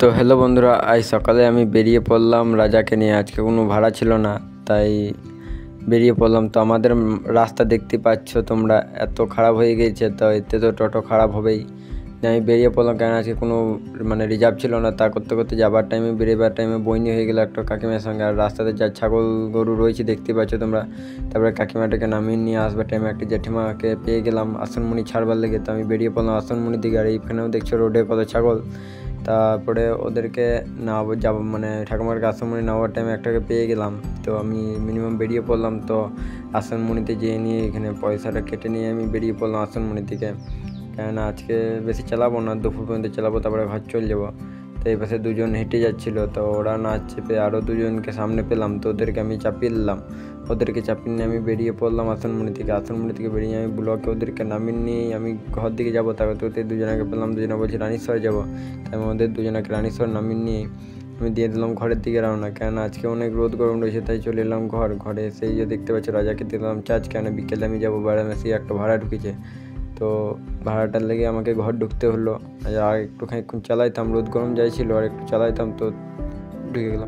তো হ্যালো বন্ধুরা, আজ সকালে আমি বেরিয়ে পড়লাম রাজাকে নিয়ে। আজকে কোনো ভাড়া ছিল না, তাই বেরিয়ে পড়লাম। তো আমাদের রাস্তা দেখতে পাচ্ছ তোমরা, এত খারাপ হয়ে গিয়েছে। তো এতে তো টোটো খারাপ হবেই। আমি বেরিয়ে পড়লাম, কেন আজকে কোনো রিজার্ভ ছিল না। তা করতে করতে যাবার টাইমে, বেরোবার টাইমে বইনি হয়ে গেলো একটা কাকিমার সঙ্গে। আর রাস্তাতে যা ছাগল গরু রয়েছে দেখতে পাচ্ছ তোমরা। তারপরে কাকিমাটাকে নামিয়ে নিয়ে আসবার টাইমে একটি জেঠিমাকে পেয়ে গেলাম আসনমুনি ছাড়বার লেগে। তো আমি বেরিয়ে পড়লাম আসনমুনির দিকে। আর এইখানেও দেখছো রোডে কত ছাগল। তারপরে ওদেরকে যাব ঠাকুমার আসনমুনি নেওয়ার টাইমে একটাকে পেয়ে গেলাম। তো আমি মিনিমাম বেরিয়ে পড়লাম। তো আসনমুনিতে যেয়ে নিয়ে এখানে পয়সাটা কেটে নিয়ে আমি বেরিয়ে পড়লাম আসনমুনির দিকে। কেননা আজকে বেশি চালাবো না, দুপুর পর্যন্ত চালাবো, তারপরে ঘর চলে যাবো। তো এই পাশে দুজন হেঁটে যাচ্ছিলো, তো ওরা না চেপে আরও দুজনকে সামনে পেলাম। তো ওদেরকে আমি চাপিয়ে দিলাম। ওদেরকে চাপিয়ে নিয়ে আমি বেরিয়ে পড়লাম আসনমুনি থেকে। আসনমুনি থেকে বেরিয়ে আমি ব্লকে ওদেরকে নামিয়ে নিয়ে আমি ঘর দিকে যাবো। তারপর তো দুজনকে পেলাম, দুজনে বলছি রানীশ্বর যাবো। তাই আমি ওদের দুজনকে রানীশ্বর নামিয়ে নিয়ে আমি দিয়ে দিলাম ঘরের দিকে রওনা। কেন আজকে অনেক রোদ গরম রয়েছে, তাই চলে এলাম ঘরে এসে যে দেখতে পাচ্ছি রাজাকে দিলাম চার্জ। কেন বিকেলে আমি যাবো বারাণসী, একটা ভাড়া ঢুকেছে। তো ভাড়াটার লেগে আমাকে ঘর ঢুকতে হলো। আর একটুখানি চালাইতাম, রোদ গরম যাইছিল, আর একটু চালাইতাম তো ঢুকে গেলাম।